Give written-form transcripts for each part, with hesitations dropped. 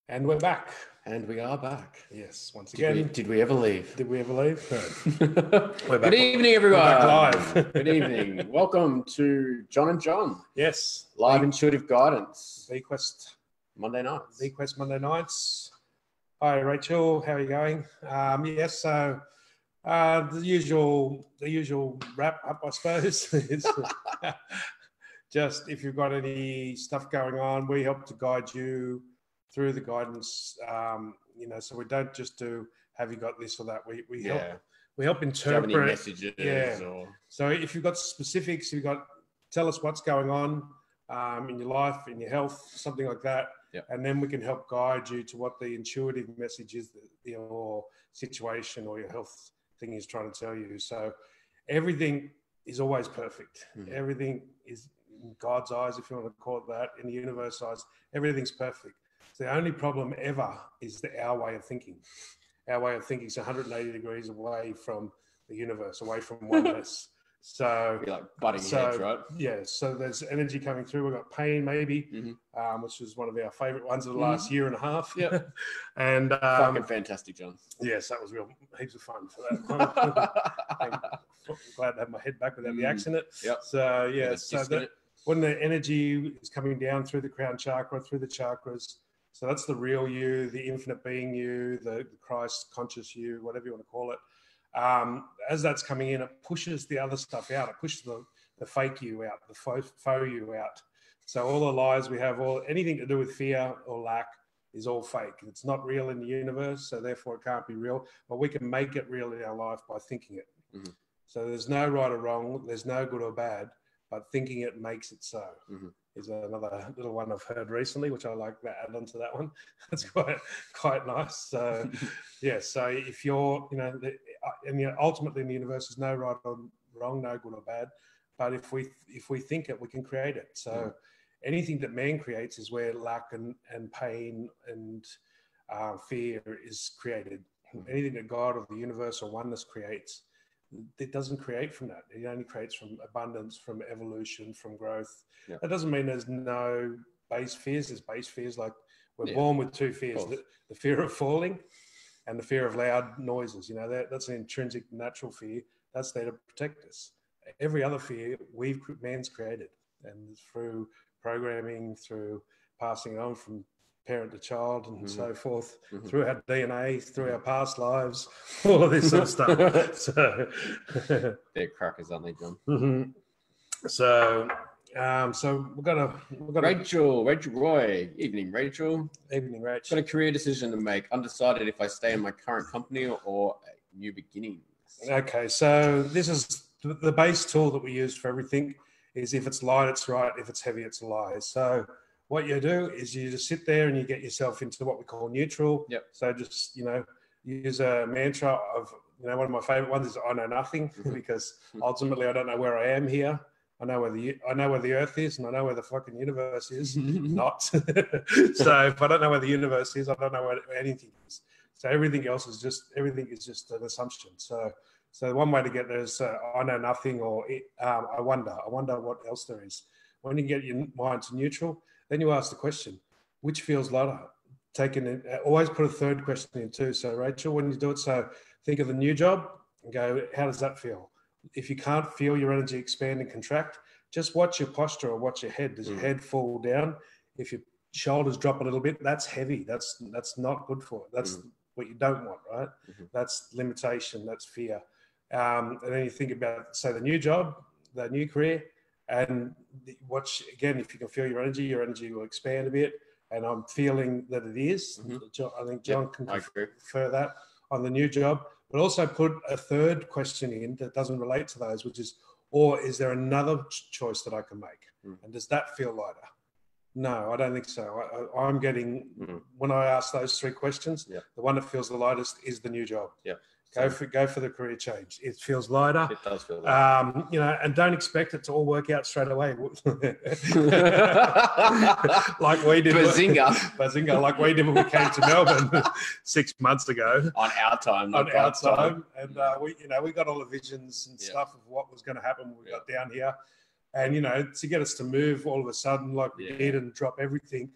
And we're back. And we are back. Yes, once again. Did we ever leave? Did we ever leave? No. Good evening, everyone. We're back live. Good evening. Welcome to John and John. Yes. Live Intuitive Guidance. VQuest Monday nights. VQuest Monday nights. Hi, Rachel. How are you going? Yes, so the usual wrap up, I suppose, is just if you've got any stuff going on, we help to guide you through the guidance, so we don't just do, have you got this or that? We help interpret. Do you have any messages? Yeah. Or... So if you've got specifics, tell us what's going on in your life, in your health, something like that. Yep. And then we can help guide you to what the intuitive message is that your situation or your health thing is trying to tell you. So everything is always perfect. Mm-hmm. Everything is in God's eyes, if you want to call it that, in the universe eyes, everything's perfect. The only problem ever is our way of thinking. Our way of thinking is 180 degrees away from the universe, away from oneness. So be like butting heads, right? Yeah. So there's energy coming through. We've got pain, maybe, which was one of our favorite ones of the last year and a half. Yeah. And fucking fantastic, John. Yes, that was real heaps of fun for that. I'm glad to have my head back without the axe in it. Yep. So yeah. So when the energy is coming down through the crown chakra, through the chakras. So that's the real you, the infinite being you, the Christ conscious you, whatever you want to call it. As that's coming in, it pushes the other stuff out. It pushes the fake you out, the faux you out. So all the lies we have, anything to do with fear or lack is all fake. It's not real in the universe, so therefore it can't be real. But we can make it real in our life by thinking it. Mm-hmm. So there's no right or wrong. There's no good or bad, but thinking it makes it so. Mm-hmm. Is another little one I've heard recently, which I like to add on to that one. That's quite nice. So, yeah. So if you're, ultimately in the universe, there's no right or wrong, no good or bad. But if we think it, we can create it. So anything that man creates is where lack and pain and fear is created. Anything that God or the universe or oneness creates, it doesn't create from that. It only creates from abundance, from evolution, from growth. Yeah. That doesn't mean there's no base fears. There's base fears, like we're born with two fears, the fear of falling and the fear of loud noises. That's an intrinsic natural fear. That's there to protect us. Every other fear man's created, and through programming, through passing on from parent to child and so forth, through our DNA, through our past lives, all of this sort of stuff. So they're crackers, aren't they, John? Mm-hmm. So we've got Rachel Roy. Evening, Rachel. Evening, Rach. Got a career decision to make. Undecided if I stay in my current company or new beginnings. Okay, so this is the base tool that we use for everything. Is if it's light, it's right. If it's heavy, it's a lie. So what you do is you just sit there and you get yourself into what we call neutral. Yep. So just, use a mantra of, one of my favorite ones is I know nothing, because ultimately I don't know where I am here. I know where the earth is, and I know where the fucking universe is. Not. So if I don't know where the universe is, I don't know where anything is. So everything is just an assumption. So one way to get there is I know nothing, or I wonder what else there is. When you get your mind to neutral, then you ask the question, which feels lighter? Always put a third question in too. So Rachel, when you do it, so think of the new job and go, how does that feel? If you can't feel your energy expand and contract, just watch your posture or watch your head. Does your head fall down? If your shoulders drop a little bit, that's heavy. That's not good for it. That's what you don't want, right? That's limitation. That's fear. And then you think about, say, the new job, the new career, and watch again. If you can feel your energy will expand a bit. And I'm feeling that it is. I think John can confer that on the new job. But also put a third question in that doesn't relate to those, which is, or is there another choice that I can make? And does that feel lighter? No, I don't think so. I'm getting, when I ask those three questions, the one that feels the lightest is the new job. Yeah. Go for the career change. It feels lighter. It does feel lighter. And don't expect it to all work out straight away. Like we did. Bazinga, like we did when we came to Melbourne 6 months ago. On our time. On our time. And we got all the visions and stuff of what was going to happen when we got down here. And, to get us to move all of a sudden, like we did, and drop everything,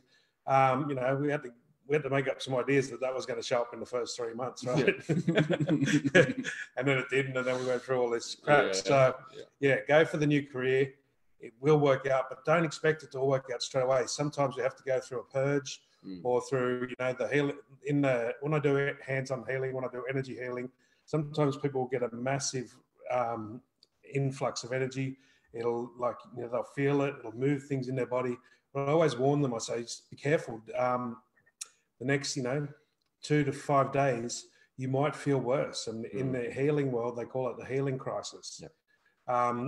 we had to we had to make up some ideas that was going to show up in the first 3 months, right? And then it didn't, and then we went through all this crap. So go for the new career. It will work out, but don't expect it to all work out straight away. Sometimes you have to go through a purge or through, the healing. When I do hands-on healing, when I do energy healing, sometimes people will get a massive influx of energy. It'll they'll feel it. It'll move things in their body. But I always warn them. I say, just be careful. The next, 2 to 5 days, you might feel worse. And in the healing world, they call it the healing crisis. Yep.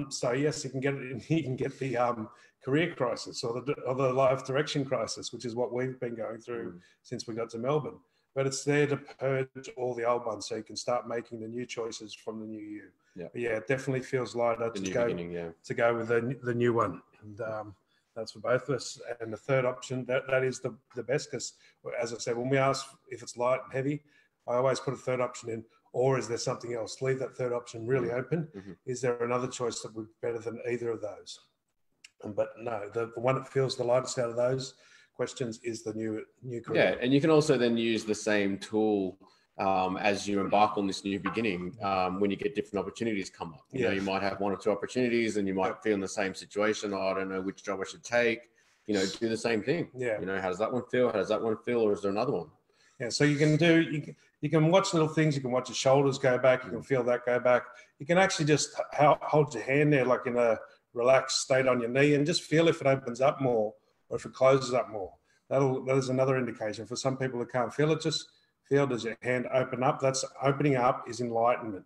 So yes, you can get it. You can get the career crisis or the life direction crisis, which is what we've been going through since we got to Melbourne. But it's there to purge all the old ones, so you can start making the new choices from the new you. But it definitely feels lighter to go with the new one, and that's for both of us. And the third option, that is the best, because as I said, when we ask if it's light and heavy, I always put a third option in. Or is there something else? Leave that third option really open. Is there another choice that would be better than either of those? But no, the one that feels the lightest out of those questions is the new career. Yeah, and you can also then use the same tool as you embark on this new beginning. When you get different opportunities come up, you might have 1 or 2 opportunities, and you might feel in the same situation. Oh, I don't know which job I should take. Do the same thing. How does that one feel? How does that one feel? Or is there another one? Yeah, so you can watch little things. You can watch your shoulders go back. You can feel that go back. You can actually just hold your hand there like in a relaxed state on your knee and just feel if it opens up more or if it closes up more. That is another indication. For some people that can't feel it, just feel, does your hand open up? That's opening up is enlightenment.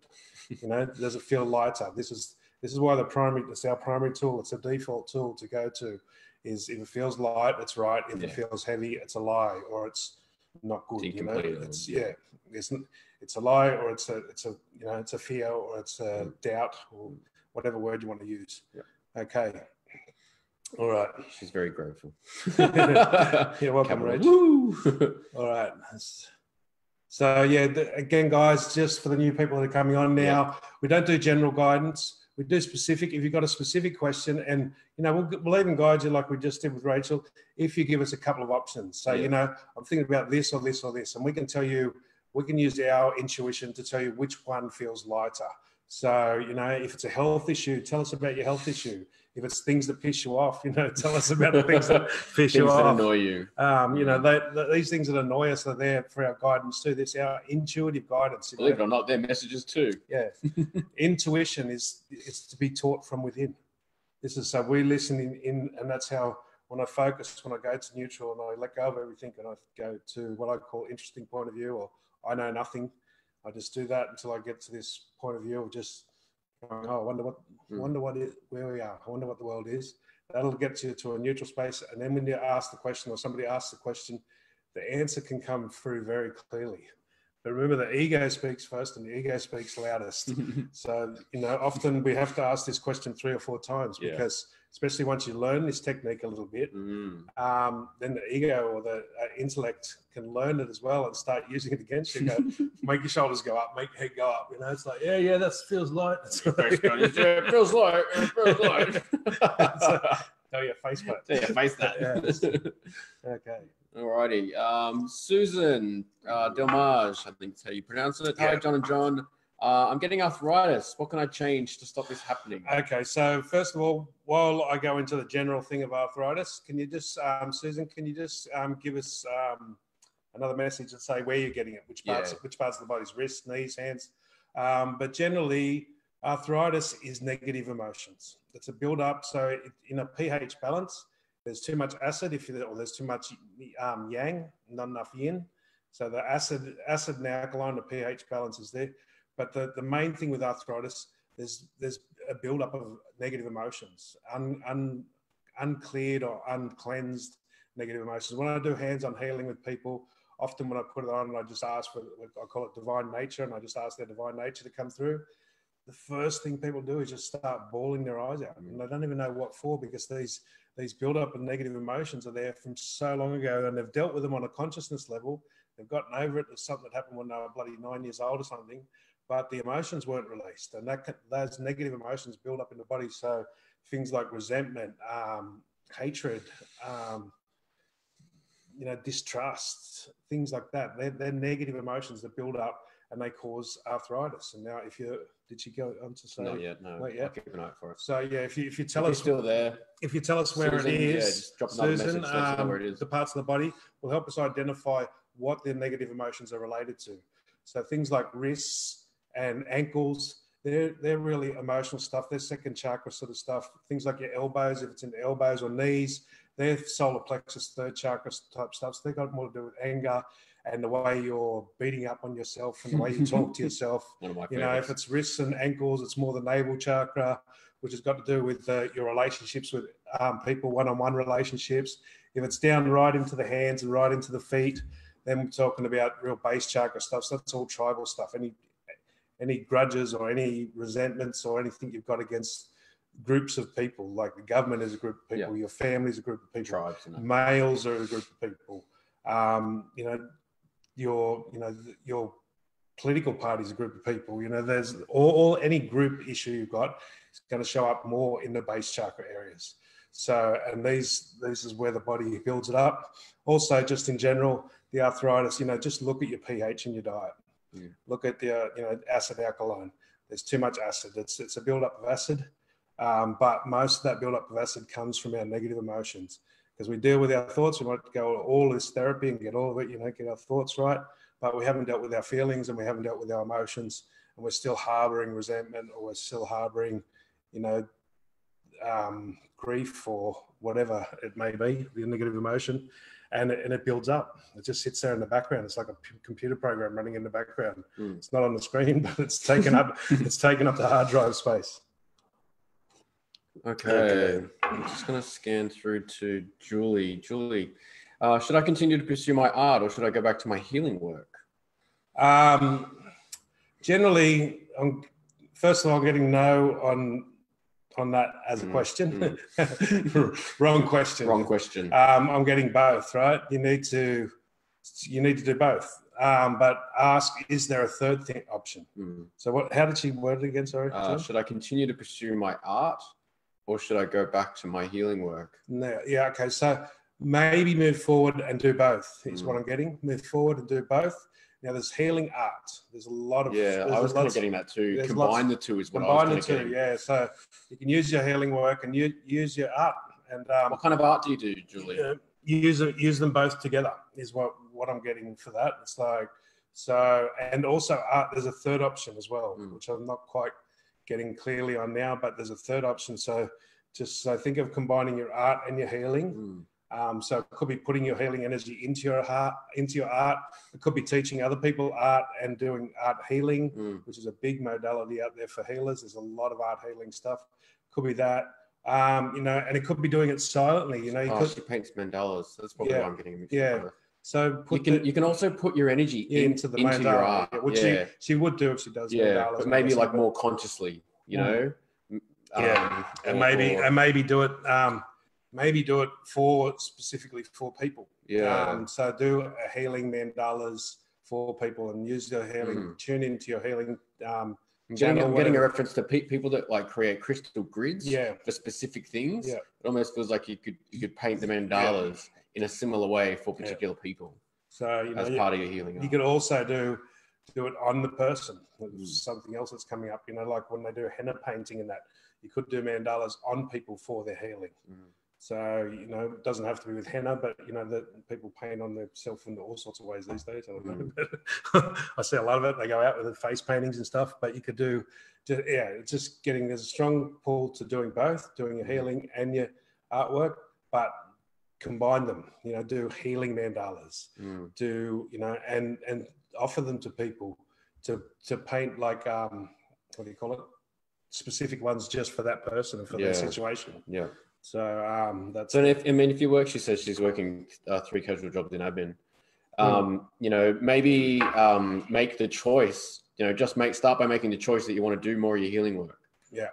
Does it feel lighter? This is why it's our primary tool. It's a default tool to go to. Is if it feels light, it's right. If it feels heavy, it's a lie or it's not good. It's a lie, or it's a fear, or it's a doubt, or whatever word you want to use. Okay. All right. She's very grateful. You're welcome, Reg. All right. So again, guys, just for the new people that are coming on now, we don't do general guidance. We do specific. If you've got a specific question, and we'll even guide you like we just did with Rachel, if you give us a couple of options. So I'm thinking about this or this or this, and we can tell you. We can use our intuition to tell you which one feels lighter. So if it's a health issue, tell us about your health issue. If it's things that piss you off, tell us about the things that piss you off. Things that annoy you. These things that annoy us are there for our guidance too. This our intuitive guidance. Believe it or not, they're messages too. Yeah, intuition is to be taught from within. This is so we listen in, and that's how when I focus, when I go to neutral, and I let go of everything, and I go to what I call interesting point of view, or I know nothing. I just do that until I get to this point of view of just going, I wonder where we are. I wonder what the world is. That'll get you to a neutral space. And then when you ask the question, or somebody asks the question, the answer can come through very clearly. But remember, the ego speaks first and the ego speaks loudest. So, often we have to ask this question 3 or 4 times because especially once you learn this technique a little bit, then the ego or the intellect can learn it as well and start using it against you. Go, make your shoulders go up, make your head go up. It's like, that feels light. It feels light. It feels light. Tell your face that. Tell your face that. Okay. Alrighty. Susan Delmage, I think that's how you pronounce it. Hi, John and John. I'm getting arthritis. What can I change to stop this happening? Okay, so first of all, while I go into the general thing of arthritis, can you just, Susan, give us another message and say where you're getting it, which parts of the body's wrists, knees, hands. But generally, arthritis is negative emotions. It's a build-up. So in a pH balance, there's too much acid, or there's too much yang, not enough yin. So the acid and alkaline, the pH balance is there. But the main thing with arthritis, there's a build-up of negative emotions, uncleared or uncleansed negative emotions. When I do hands-on healing with people, often when I put it on, I just ask for, I call it divine nature, and I just ask their divine nature to come through. The first thing people do is just start bawling their eyes out, and they don't even know what for, because these build-up of negative emotions are there from so long ago, and they've dealt with them on a consciousness level. They've gotten over it. There's something that happened when they were bloody 9 years old or something, but the emotions weren't released, and those negative emotions build up in the body. So things like resentment, hatred, distrust, things like that. They're negative emotions that build up and they cause arthritis. And now, did you go on to say? Not yet. No. Not yet. I'll keep an eye for it. So yeah, if you tell us still there, if you tell us where Susan, it is, just drop another Susan, message. Let us know where it is. the parts of the body will help us identify what their negative emotions are related to. So things like wrists and ankles, they're really emotional stuff. They're second chakra sort of stuff. Things like your elbows, if it's in the elbows or knees, they're solar plexus, third chakra type stuff. So they've got more to do with anger and the way you're beating up on yourself and the way you talk to yourself. One of my favorites. If it's wrists and ankles, it's more the navel chakra, which has got to do with your relationships with people, one-on-one relationships. If it's down right into the hands and right into the feet, then we're talking about real base chakra stuff. So that's all tribal stuff. Any grudges or any resentments or anything you've got against groups of people, like the government is a group of people, your family is a group of people, tribes, males are a group of people, your political party is a group of people. There's any group issue you've got is going to show up more in the base chakra areas. So, and this is where the body builds it up. Also, just in general, the arthritis, just look at your pH in your diet. Look at the, acid alkaline. There's too much acid. It's a buildup of acid, but most of that buildup of acid comes from our negative emotions. Because we deal with our thoughts, we might go all this therapy and get all of it, get our thoughts right, but we haven't dealt with our feelings and we haven't dealt with our emotions, and we're still harboring resentment, or we're still harboring, grief or whatever it may be, the negative emotion. And it builds up. It just sits there in the background. It's like a computer program running in the background. It's not on the screen, but it's taken up. It's taken up the hard drive space. Okay. I'm just going to scan through to Julie. Julie, should I continue to pursue my art, or should I go back to my healing work? Generally, first of all, I'm getting no on that as a question. Wrong question. Wrong question. I'm getting both, right? You need to do both. But ask, is there a third option? So how did she word it again? Sorry. Should I continue to pursue my art, or should I go back to my healing work? No, yeah. Okay. So maybe move forward and do both is what I'm getting. Move forward and do both. Now, there's healing art. There's a lot of... Yeah, I was kind of getting that too. Combine the two is what I was kind of getting. Yeah. So you can use your healing work and use your art. And what kind of art do you do, Julie? Use them both together is what I'm getting for that. It's like, so, and also art, there's a third option as well, which I'm not quite getting clearly on now, but there's a third option. So think of combining your art and your healing. So it could be putting your healing energy into your art. It could be teaching other people art and doing art healing, which is a big modality out there for healers. There's a lot of art healing stuff. Could be that, and it could be doing it silently. She paints mandalas. That's probably what I'm getting mixed up with. So you can also put your energy into your art, which she would do if she does. Yeah, but maybe like more consciously, and maybe do it. Maybe do it specifically for people. Yeah. So do a healing mandalas for people and use your healing. Tune into your healing. I'm getting a reference to people that like create crystal grids for specific things. Yeah. It almost feels like you could paint the mandalas in a similar way for particular people. So as part of your healing. You could also do it on the person. Something else that's coming up. Like when they do henna painting and that, you could do mandalas on people for their healing. So, it doesn't have to be with henna, but, that people paint on themselves in all sorts of ways these days. I don't know. I see a lot of it. They go out with the face paintings and stuff, but you could do, there's a strong pull to doing both, doing your healing and your artwork, but combine them, do healing mandalas, and offer them to people to paint like, what do you call it? Specific ones just for that person and for their situation. Yeah. So that's. So if you work, she says she's working 3 casual jobs in admin. Maybe make the choice. Start by making the choice that you want to do more of your healing work. Yeah.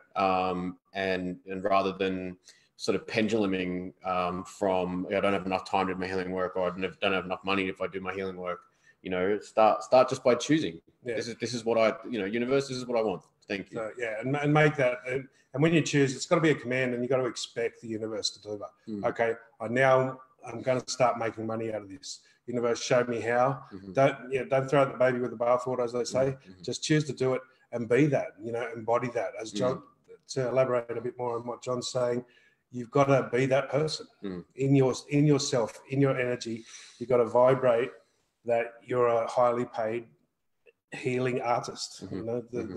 And rather than sort of penduluming from I don't have enough time to do my healing work, or I don't have enough money if I do my healing work. Start just by choosing. Yeah. This is what I universe. This is what I want. Thank you. So, and make that. And when you choose, it's got to be a command, and you've got to expect the universe to deliver. Okay, I now I'm going to start making money out of this. Universe showed me how. Mm-hmm. Don't throw out the baby with the bathwater, as they say. Mm-hmm. Just choose to do it and be that, embody that. As John, to elaborate a bit more on what John's saying, you've got to be that person in yourself, in your energy. You've got to vibrate that you're a highly paid healing artist,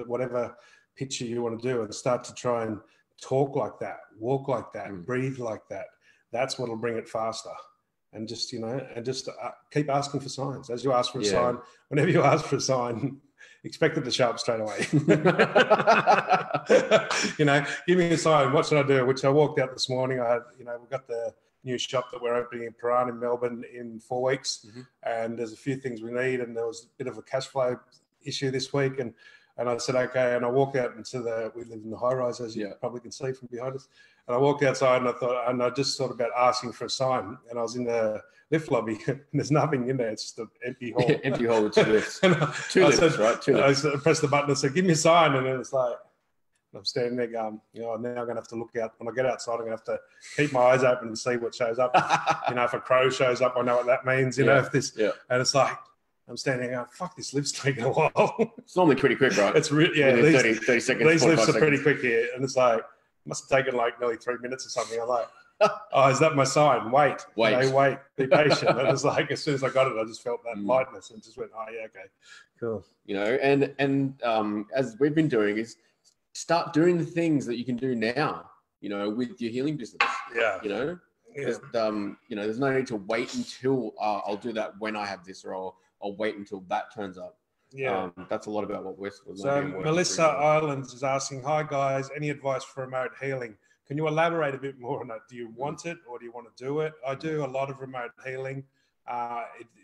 whatever picture you want to do, and start to try and talk like that, walk like that, breathe like that. That's what'll bring it faster. And just, keep asking for signs. As you ask for a sign, whenever you ask for a sign, expect it to show up straight away. Give me a sign. What should I do? Which I walked out this morning. We've got the new shop that we're opening in Paran in Melbourne in 4 weeks. And there's a few things we need. And there was a bit of a cash flow issue this week. And I said, okay. And I walked out we live in the high rise, as you probably can see from behind us. And I walked outside and I just thought about asking for a sign. And I was in the lift lobby and there's nothing in there. It's just an empty hall. Empty hall with 2 lifts. Two lifts, right? 2 lifts. I pressed the button and said, give me a sign. And then it's like, I'm standing there going, now I'm going to have to look out. When I get outside, I'm going to have to keep my eyes open and see what shows up. If a crow shows up, I know what that means. If this, and it's like, I'm standing there going, fuck, this lift's taking a while. It's normally pretty quick, right? It's really, 30 seconds. These lifts are pretty quick here. And it's like, must have taken like nearly 3 minutes or something. I'm like, oh, is that my sign? Wait. Wait. Be patient. And it's like, as soon as I got it, I just felt that lightness and just went, oh yeah, okay, cool. And as we've been doing is start doing the things that you can do now, with your healing business. Yeah. There's no need to wait until I'll do that when I have this, or I'll wait until that turns up. Yeah, that's a lot about what we're so Melissa Islands is asking, hi guys, any advice for remote healing? Can you elaborate a bit more on that? Do you want it or do you want to do it? I do a lot of remote healing.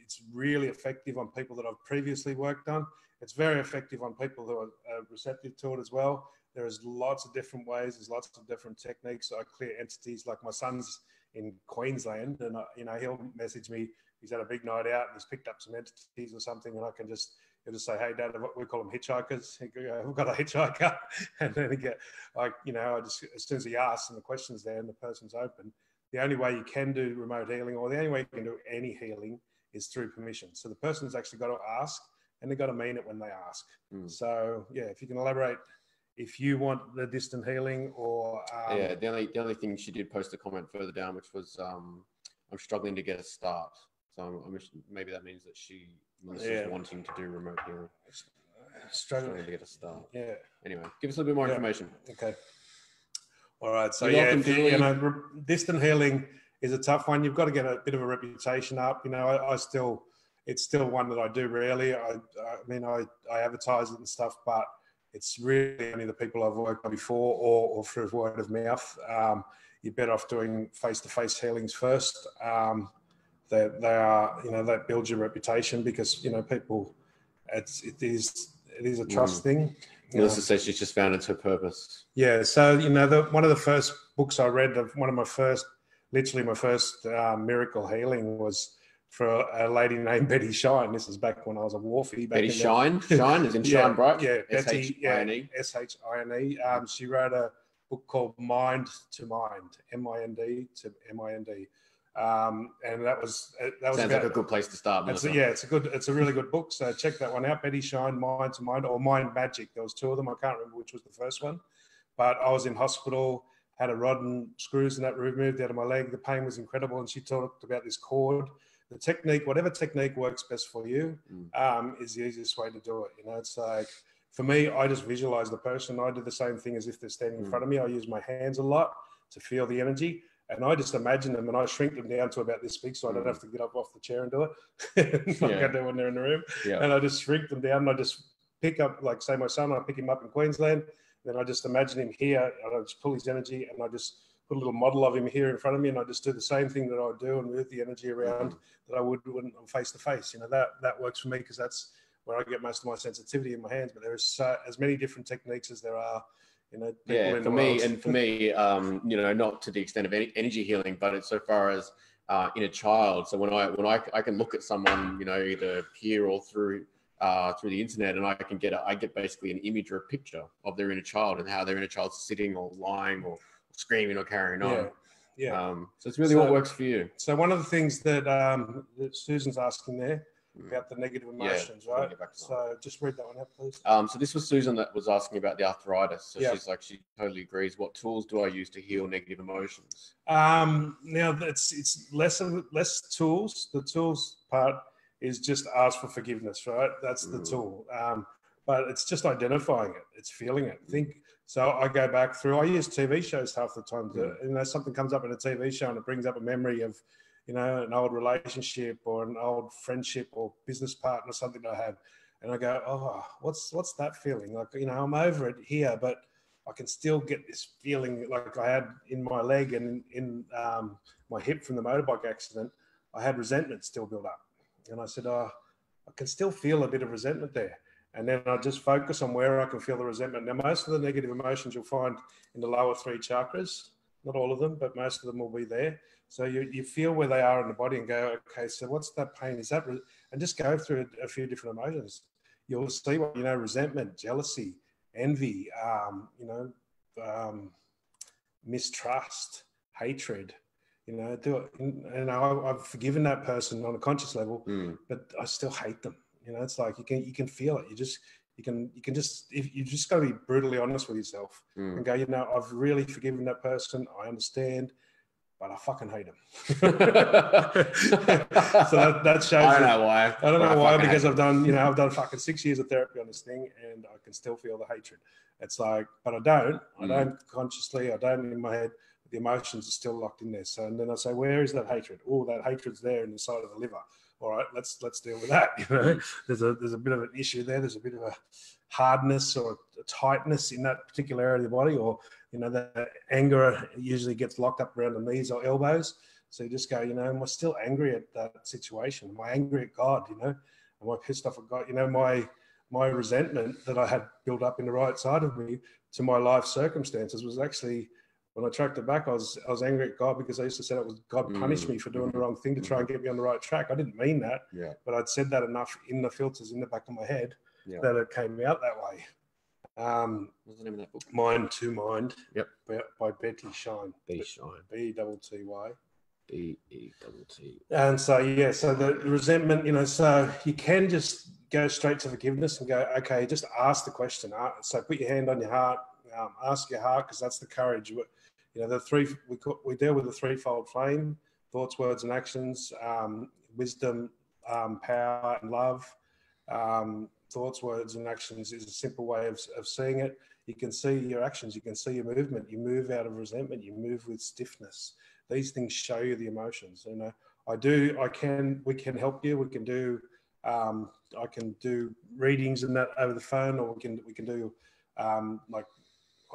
It's really effective on people that I've previously worked on. It's very effective on people who are receptive to it as well. There's lots of different ways. There's lots of different techniques. I clear entities. Like my son's in Queensland and he'll message me. He's had a big night out and he's picked up some entities or something, and he'll just say, hey, Dad, we call them hitchhikers. We've got a hitchhiker. And then as soon as he asks and the question's there and the person's open, the only way you can do remote healing, or the only way you can do any healing, is through permission. So the person's actually got to ask, and they've got to mean it when they ask. So, if you can elaborate, if you want the distant healing or... the only thing, she did post a comment further down, which was, I'm struggling to get a start. So maybe that means that Melissa's wanting to do remote healing. Struggling to get a start. Yeah. Anyway, give us a little bit more information. Okay. All right. So distant healing is a tough one. You've got to get a bit of a reputation up. It's still one that I do rarely. I advertise it and stuff, but it's really only the people I've worked on before or through word of mouth. You're better off doing face-to-face healings first. They are, that builds your reputation because, people, it is a trust thing. Melissa says she's just found it's her purpose. Yeah. So, one of the first books I read, my first miracle healing was for a lady named Betty Shine. This is back when I was a wharfie. Betty Shine? Shine as in Shine Bright? Yeah. Betty, S-H-I-N-E. She wrote a book called Mind to Mind, M-I-N-D to M-I-N-D. And that was sounds like a good place to start. It's a really good book. So check that one out. Betty Shine, Mind to Mind, or Mind Magic. There was 2 of them. I can't remember which was the first one, but I was in hospital, had a rod and screws in that removed out of my leg. The pain was incredible. And she talked about this cord, the technique, whatever technique works best for you, is the easiest way to do it. It's like, for me, I just visualize the person. I do the same thing as if they're standing in front of me. I use my hands a lot to feel the energy. And I just imagine them and I shrink them down to about this big so I don't have to get up off the chair and do it like I do when they're in the room. Yeah. And I just shrink them down and I just pick up, like say my son, I pick him up in Queensland. Then I just imagine him here and I just pull his energy and I just put a little model of him here in front of me and I just do the same thing that I would do and move the energy around that I would when I'm face to face. That works for me because that's where I get most of my sensitivity in my hands. But there is as many different techniques as there are. For me, not to the extent of energy healing, but it's so far as in a child. So when I can look at someone, either here or through the internet, and I get basically an image or a picture of their inner child and how their inner child's sitting or lying or screaming or carrying on. Yeah. So it's really what works for you. So one of the things that, that Susan's asking there about the negative emotions, right? So just read that one out, please. So this was Susan that was asking about the arthritis. So she's like, she totally agrees. What tools do I use to heal negative emotions? Now it's less tools. The tools part is just ask for forgiveness, right? That's the tool. But it's just identifying it. It's feeling it. So I go back through. I use TV shows half the time. Something comes up in a TV show and it brings up a memory of, an old relationship or an old friendship or business partner, something I had, and I go, oh, what's that feeling? Like, I'm over it here, but I can still get this feeling like I had in my leg and in my hip from the motorbike accident. I had resentment still built up, and I said, oh, I can still feel a bit of resentment there. And then I just focus on where I can feel the resentment. Now, most of the negative emotions you'll find in the lower 3 chakras, not all of them, but most of them will be there. So you feel where they are in the body and go, okay, so what's that pain? Is that, and just go through a few different emotions. You'll see what, resentment, jealousy, envy, mistrust, hatred, I've forgiven that person on a conscious level, but I still hate them. It's like you can feel it. You can just got to be brutally honest with yourself and go, I've really forgiven that person. I understand, but I fucking hate him. So that shows. I don't know why. I don't know why, because I've done fucking 6 years of therapy on this thing, and I can still feel the hatred. It's like, but I don't consciously, I don't in my head. The emotions are still locked in there. So, and then I say, where is that hatred? Oh, that hatred's there in the side of the liver. All right, let's deal with that. There's a bit of an issue there. There's a bit of a hardness or a tightness in that particular area of the body, or that anger usually gets locked up around the knees or elbows. So you just go, am I still angry at that situation? Am I angry at God? Am I pissed off at God? My resentment that I had built up in the right side of me to my life circumstances was actually, when I tracked it back, I was angry at God because I used to say it was God punished me for doing the wrong thing to try and get me on the right track. I didn't mean that, but I'd said that enough in the filters in the back of my head that it came out that way. What's the name of that book? Mind to Mind. Yep. By Betty Shine. B-Shine. B-E-T-T-Y. B-E-T-T. And so, so the resentment, so you can just go straight to forgiveness and go, okay, just ask the question. So put your hand on your heart, ask your heart, because that's the courage. The three, we deal with the threefold flame: thoughts, words, and actions. Wisdom, power, and love. Thoughts, words, and actions is a simple way of seeing it. You can see your actions. You can see your movement. You move out of resentment. You move with stiffness. These things show you the emotions. We can help you. We can do. I can do readings and that over the phone, or we can do like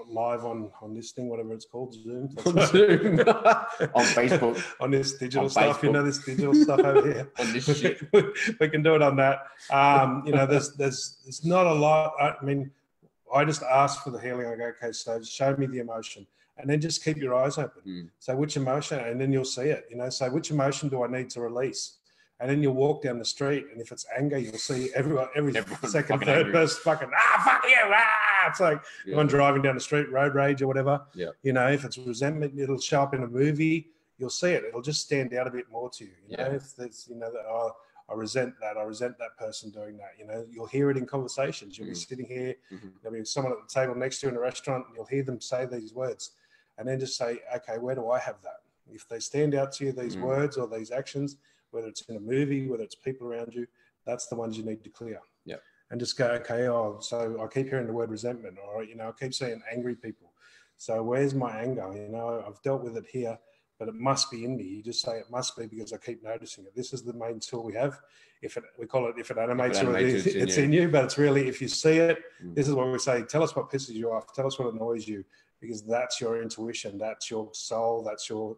live on this thing, whatever it's called, Zoom. On Zoom. On Facebook. On this digital stuff, this digital stuff over here. On this shit. We can do it on that. There's not a lot. I just ask for the healing. I go, okay, so show me the emotion. And then just keep your eyes open. So which emotion, and then you'll see it, so which emotion do I need to release? And then you'll walk down the street, and if it's anger, you'll see every second, third person fucking, fuck you, It's like everyone driving down the street, road rage or whatever. Yeah. If it's resentment, it'll show up in a movie. You'll see it. It'll just stand out a bit more to you. If there's, that, I resent that. I resent that person doing that. You'll hear it in conversations. You'll be sitting here. There'll be someone at the table next to you in a restaurant, and you'll hear them say these words, and then just say, okay, where do I have that? If they stand out to you, these words or these actions, whether it's in a movie, whether it's people around you, that's the ones you need to clear. Yeah. And just go, okay, so I keep hearing the word resentment, or, I keep seeing angry people. So where's my anger? I've dealt with it here, but it must be in me. You just say it must be because I keep noticing it. This is the main tool we have. We call it, if it animates you, it's in you, but it's really, if you see it, this is what we say, tell us what pisses you off. Tell us what annoys you, because that's your intuition. That's your soul. That's your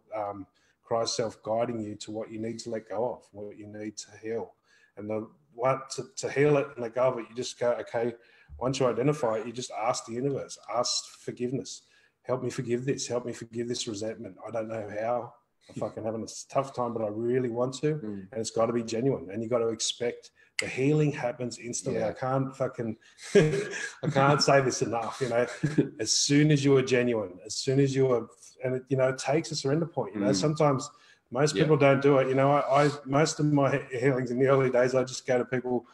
Christ self guiding you to what you need to let go of, what you need to heal. And to heal it and let go of it, you just go, okay, once you identify it, you just ask the universe, ask forgiveness. Help me forgive this. Help me forgive this resentment. I don't know how. I'm fucking having a tough time, but I really want to. And it's got to be genuine. And you got to expect the healing happens instantly. I can't I can't say this enough. As soon as you are genuine, as soon as you are and it takes a surrender point. Sometimes most people don't do it. Most of my healings in the early days, I just go to people,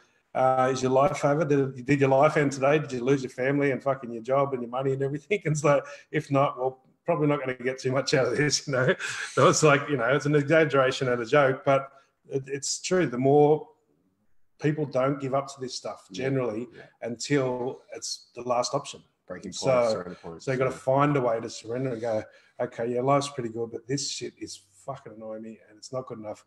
is your life over? Did your life end today? Did you lose your family and fucking your job and your money and everything? And so if not, well, probably not going to get too much out of this, So it's like, it's an exaggeration and a joke, but it's true. The more people don't give up to this stuff generally until it's the last option. Breaking point, so you've got to find a way to surrender and go, okay, yeah, life's pretty good, but this shit is fucking annoying me and it's not good enough.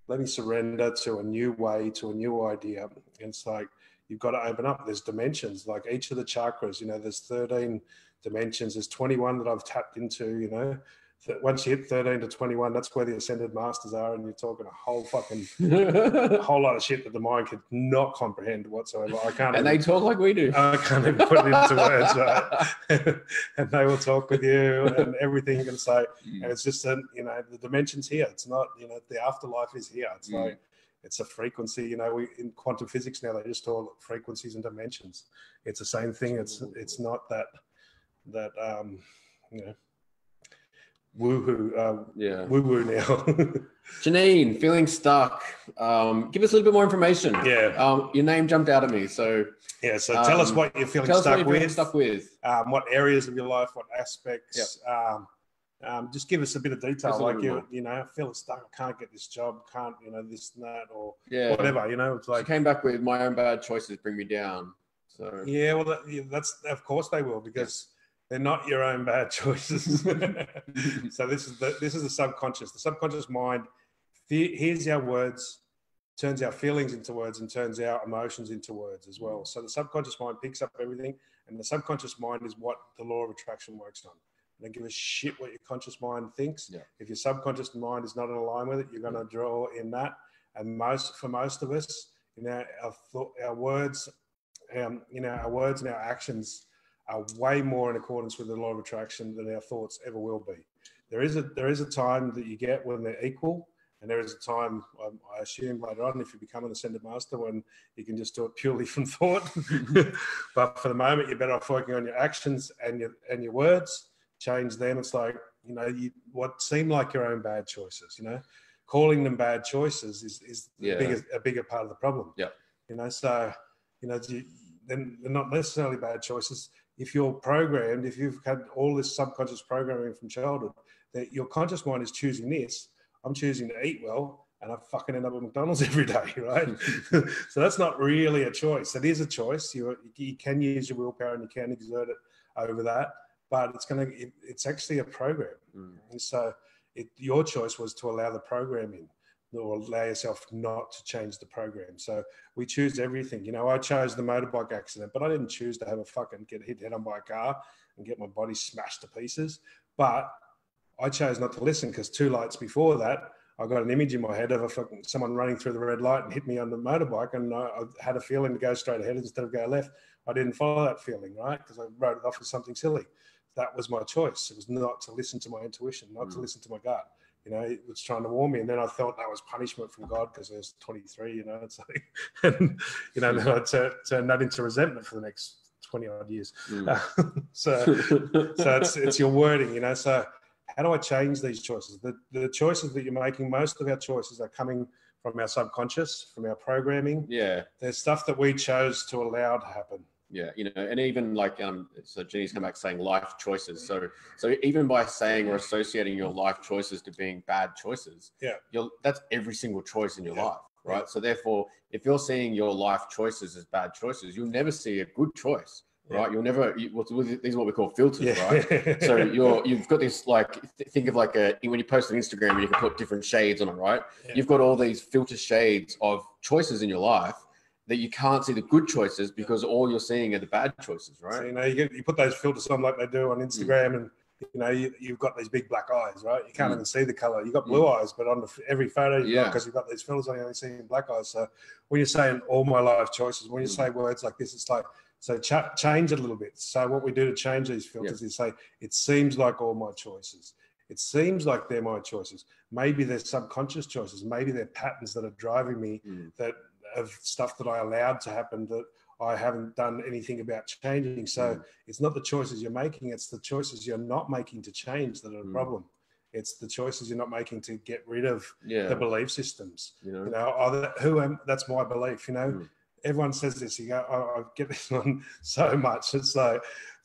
Let me surrender to a new way, to a new idea. And it's like, you've got to open up. There's dimensions, like each of the chakras, there's 13 dimensions. There's 21 that I've tapped into, that once you hit 13 to 21, that's where the ascended masters are. And you're talking a whole lot of shit that the mind could not comprehend whatsoever. They talk like we do. I can't even put it into words, right? And they will talk with you and everything you can say. And it's just, the dimension's here. It's not, the afterlife is here. It's like, it's a frequency, in quantum physics now, they just talk frequencies and dimensions. It's the same thing. It's not that woo-woo now. Janine, feeling stuck. Give us a little bit more information. Yeah. Your name jumped out at me. So tell us what you're feeling stuck with. What areas of your life, what aspects. Just give us a bit of detail. Like I feel stuck. I can't get this job. Can't this and that or whatever. It's like she came back with my own bad choices bring me down. So that's of course they will, because they're not your own bad choices. So this is the subconscious. The subconscious mind hears our words, turns our feelings into words, and turns our emotions into words as well. So the subconscious mind picks up everything, and the subconscious mind is what the law of attraction works on. Don't give a shit what your conscious mind thinks. If your subconscious mind is not in line with it, you're going to draw in that. And for most of us, our words, our words and our actions are way more in accordance with the law of attraction than our thoughts ever will be. There is a time that you get when they're equal, and there is a time, I assume later on, if you become an ascended master, when you can just do it purely from thought. But for the moment, you're better off working on your actions and your words. Change them. It's like, what seem like your own bad choices, calling them bad choices is a bigger part of the problem. So, then they're not necessarily bad choices. If you're programmed, if you've had all this subconscious programming from childhood, that your conscious mind is choosing this, I'm choosing to eat well, and I fucking end up at McDonald's every day, right? So that's not really a choice. It is a choice. You can use your willpower and you can exert it over that, but it's actually a program. And so your choice was to allow the program in, or allow yourself not to change the program. So we choose everything. I chose the motorbike accident, but I didn't choose to have get hit head on by a car and get my body smashed to pieces. But I chose not to listen, because 2 lights before that, I got an image in my head of someone running through the red light and hit me on the motorbike, and I had a feeling to go straight ahead instead of go left. I didn't follow that feeling, right? Because I wrote it off as something silly. That was my choice. It was not to listen to my intuition, not to listen to my gut. It was trying to warn me, and then I thought that was punishment from God because I was 23. It's like, and then I turned that into resentment for the next 20 odd years. So it's your wording. So how do I change these choices? The choices that you're making, most of our choices are coming from our subconscious, from our programming. There's stuff that we chose to allow to happen. And even like so Jenny's come back saying life choices. So even by saying or associating your life choices to being bad choices, that's every single choice in your life, right? So therefore, if you're seeing your life choices as bad choices, you'll never see a good choice, right? You'll never. These are what we call filters, right? So you've got this, like, think of like when you post on Instagram and you can put different shades on it, right? You've got all these filter shades of choices in your life that you can't see the good choices because all you're seeing are the bad choices, right? So, you put those filters on like they do on Instagram, and you've got these big black eyes, right? You can't even see the color. You've got blue eyes, but on every photo you've got, because you've got these filters on, you only see black eyes. So when you're saying all my life choices, when you say words like this, it's like, so change it a little bit. So what we do to change these filters is say, it seems like all my choices. It seems like they're my choices. Maybe they're subconscious choices. Maybe they're patterns that are driving me, that of stuff that I allowed to happen, that I haven't done anything about changing. So it's not the choices you're making, it's the choices you're not making to change that are the problem. It's the choices you're not making to get rid of the belief systems. That's my belief, Everyone says this, I get this one so much. It's like,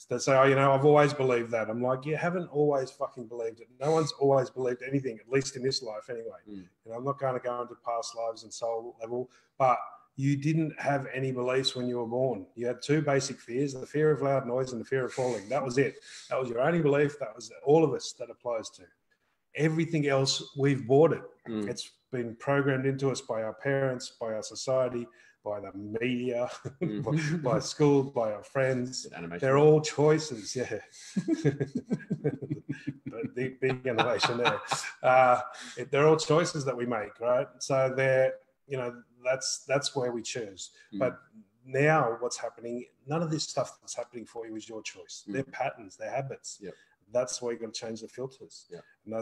they say, I've always believed that. I'm like, you haven't always fucking believed it. No one's always believed anything, at least in this life anyway. I'm not going to go into past lives and soul level, but you didn't have any beliefs when you were born. You had two basic fears, the fear of loud noise and the fear of falling. That was it. That was your only belief. That was all of us that applies to. Everything else, we've bought it. It's been programmed into us by our parents, by our society, by the media, by school, by our friends. They're all choices, the big innovation there. They're all choices that we make, right? So they're, that's where we choose. But now what's happening, none of this stuff that's happening for you is your choice. They're patterns, they're habits. That's where you're going to change the filters. And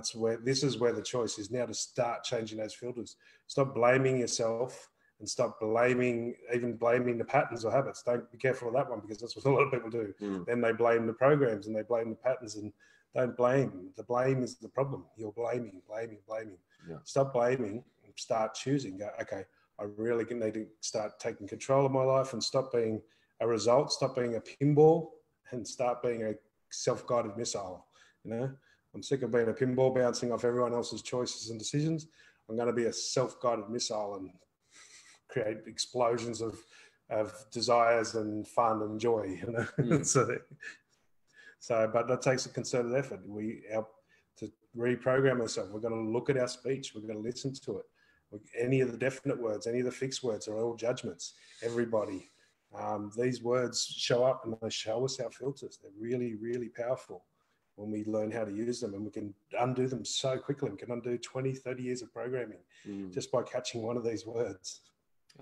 this is where the choice is now, to start changing those filters. Stop blaming yourself and stop blaming the patterns or habits. Don't be careful of that one, because that's what a lot of people do. Then they blame the programs and they blame the patterns, and don't blame. The blame is the problem. You're blaming. Stop blaming, start choosing. Go, okay, I really need to start taking control of my life and stop being a result, stop being a pinball, and start being a self-guided missile. I'm sick of being a pinball bouncing off everyone else's choices and decisions. I'm going to be a self-guided missile and create explosions of desires and fun and joy. But that takes a concerted effort. We help to reprogram ourselves. We've got to look at our speech. We've got to listen to it. Any of the definite words, any of the fixed words are all judgments. Everybody. These words show up and they show us our filters. They're really, really powerful when we learn how to use them, and we can undo them so quickly. We can undo 20, 30 years of programming just by catching one of these words.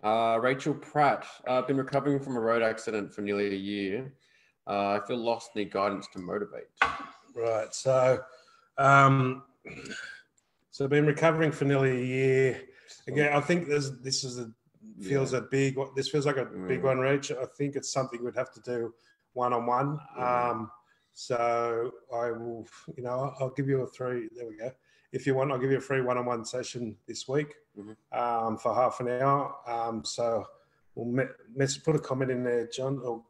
Rachel Pratt, I've been recovering from a road accident for nearly a year. I feel lost, need guidance to motivate. Right. So I've been recovering for nearly a year. Again, I think this feels like a big one, Rach. I think it's something we'd have to do one-on-one. So I will, I'll give you there we go. If you want, I'll give you a free one-on-one session this week for half an hour. So we'll put a comment in there, John, or,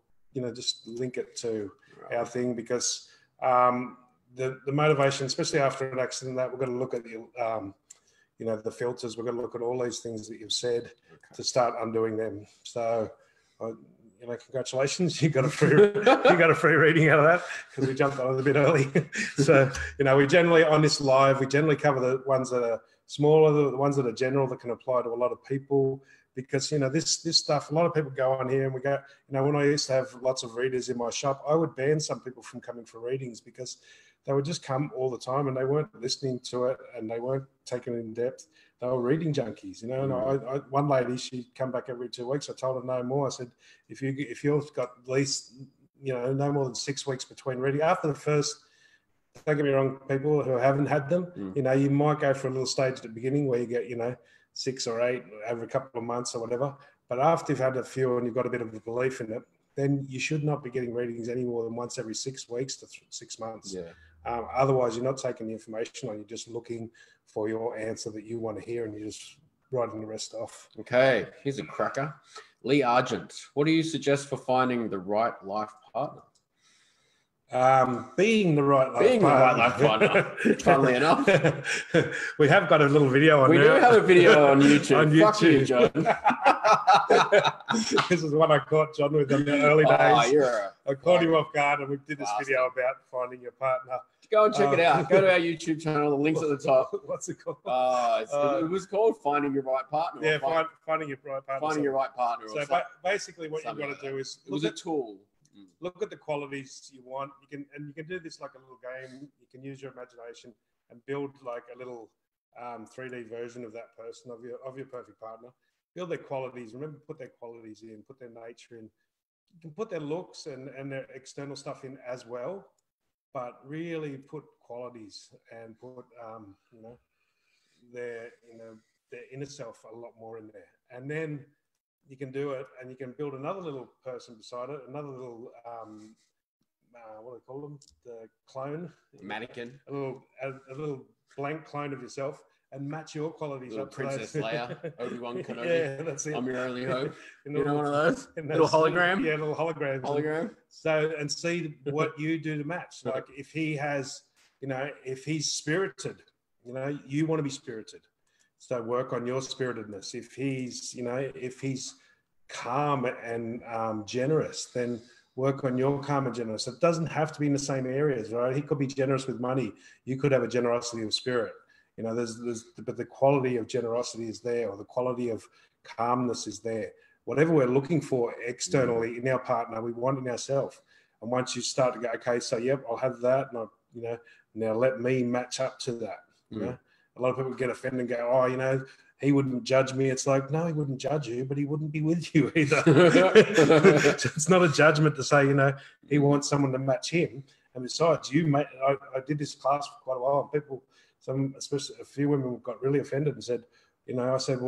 just link it to our thing, because the motivation, especially after an accident, that we're going to look at the filters. We're going to look at all these things that you've said to start undoing them. So, congratulations, you got a free reading out of that, because we jumped on it a bit early. So, we generally, on this live, we generally cover the ones that are smaller, the ones that are general, that can apply to a lot of people. Because, this stuff, a lot of people go on here and we go, when I used to have lots of readers in my shop, I would ban some people from coming for readings, because they would just come all the time and they weren't listening to it and they weren't taking it in depth. They were reading junkies, And one lady, she'd come back every 2 weeks. I told her no more. I said, if you've got at least, no more than 6 weeks between reading, after the first, don't get me wrong, people who haven't had them, you might go for a little stage at the beginning where you get, 6 or 8 over a couple of months or whatever. But after you've had a few and you've got a bit of a belief in it, then you should not be getting readings any more than once every 6 weeks to 6 months. Otherwise, you're not taking the information on. You're just looking for your answer that you want to hear, and you're just writing the rest off. Okay, here's a cracker. Lee Argent, what do you suggest for finding the right life partner? Being the right life partner. Funnily enough. We have got a little video on We do have a video on YouTube. Fuck you, John. This is one I caught John with in the early days. I caught him off guard, and we did this video about finding your partner. Go and check it out. Go to our YouTube channel. The link's at the top. What's it called? It was called Finding Your Right Partner. Yeah, finding your right partner. Finding your right partner. So basically what you've got to do is... It was a tool. Look at the qualities you want. You can do this like a little game. You can use your imagination and build like a little 3D version of that person, of your perfect partner. Build their qualities. Remember, put their qualities in, put their nature in. You can put their looks and their external stuff in as well, but really put qualities and put their inner self a lot more in there. And then you can do it, and you can build another little person beside it, another little what do they call them? The clone, mannequin, a little blank clone of yourself, and match your qualities up. Princess Leia, Obi-Wan Kenobi. Yeah, that's it. I'm your only hope. You know, one of those little hologram. Yeah, little holograms. Hologram. So, and see what you do to match. Like if he has, if he's spirited, you want to be spirited. So work on your spiritedness. If he's calm and generous, then work on your calm and generous. It doesn't have to be in the same areas, right? He could be generous with money. You could have a generosity of spirit. But the quality of generosity is there, or the quality of calmness is there. Whatever we're looking for externally in our partner, we want in ourselves. And once you start to go, okay, so yep, I'll have that, and now let me match up to that. A lot of people get offended and go, oh, he wouldn't judge me. It's like, no, he wouldn't judge you, but he wouldn't be with you either. It's not a judgment to say, he wants someone to match him. And besides, I did this class for quite a while, and people, especially a few women, got really offended and said, I said,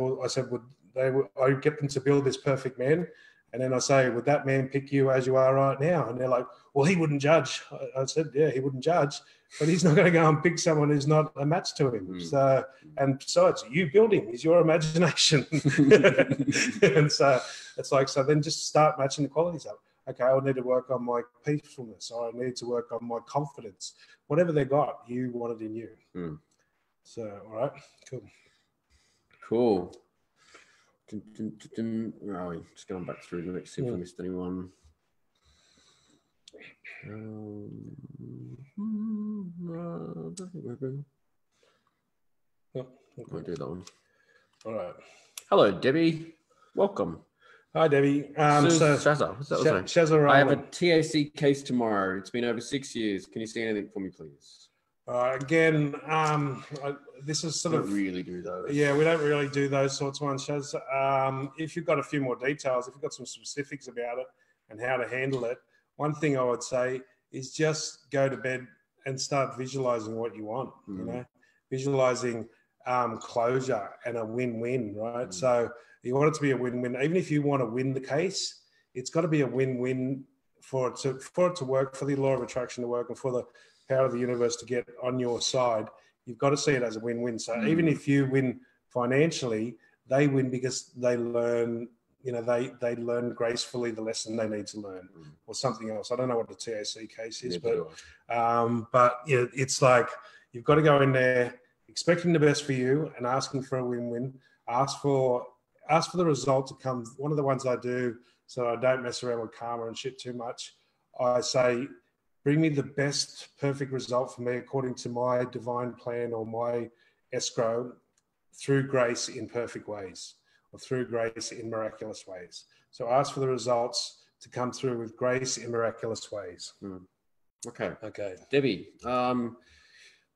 I get them to build this perfect man. And then I say, would that man pick you as you are right now? And they're like, well, he wouldn't judge. I said, yeah, he wouldn't judge, but he's not going to go and pick someone who's not a match to him. So, and besides, you build him. He's your imagination. And so it's like, so then just start matching the qualities up. Okay, I need to work on my peacefulness, or I need to work on my confidence. Whatever they got, you want it in you. So, all right, cool. Where are we? Just going back through the next, see if I missed anyone. I'll do that one. All right. Hello, Debbie. Welcome. Hi, Debbie. Shazza. What's that name? Shazza. I have a TAC case tomorrow. It's been over 6 years. Can you see anything for me, please? Again, this is sort of really do those. Yeah, we don't really do those sorts of ones, Shaz. If you've got a few more details, if you've got some specifics about it and how to handle it, one thing I would say is just go to bed and start visualizing what you want. Visualizing closure and a win-win, right? So you want it to be a win-win. Even if you want to win the case, it's got to be a win-win for it to work, for the law of attraction to work, and for the power of the universe to get on your side. You've got to see it as a win-win. So even if you win financially, they win because they learn, they learn gracefully the lesson they need to learn, or something else. I don't know what the TAC case is, but it's like you've got to go in there expecting the best for you and asking for a win-win. Ask for the result to come. One of the ones I do, so I don't mess around with karma and shit too much, I say, bring me the best perfect result for me according to my divine plan or my escrow, through grace in perfect ways, or through grace in miraculous ways. So ask for the results to come through with grace in miraculous ways. Okay. Debbie,